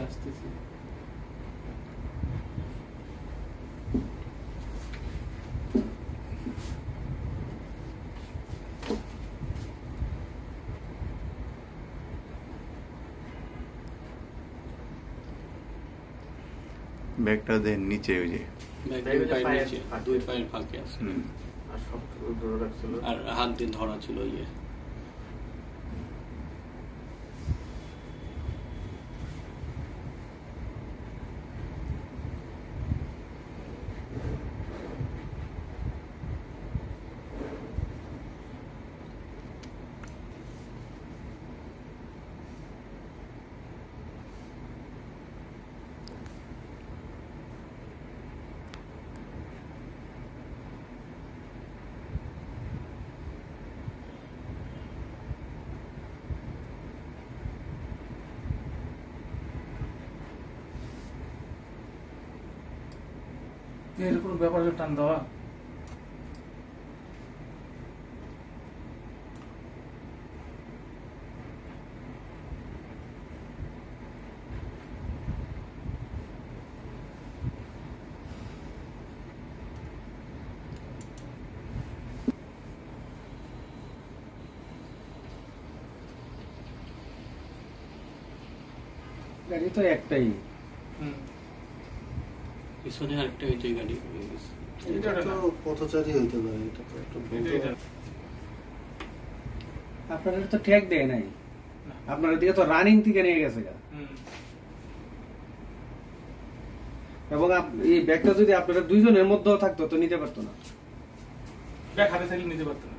আসতেছি ব্যাগটা দেন নিচে, ওই যে দুই পায়ের ফাঁকে আছে আর হাত দিয়ে ধরা ছিল ইয়ে। এরকম ব্যাপার টান দেওয়া গাড়ি তো একটাই। পিছনে আরেকটা ওইটাই গাড়ি হয়ে গেছে। এটা তো পথচারী হইতে পারে, এটা তো একটা আপনারা তো ট্যাগ দেয় নাই, আপনারা দিকে তো রানিং থেকে নিয়ে গেছে গা। এবং এই ব্যাগটা যদি আপনারা দুইজনের মধ্যেও থাকতো তো নিতে পারতো না, ব্যাগ হাতে থাকলে নিতে পারতো না।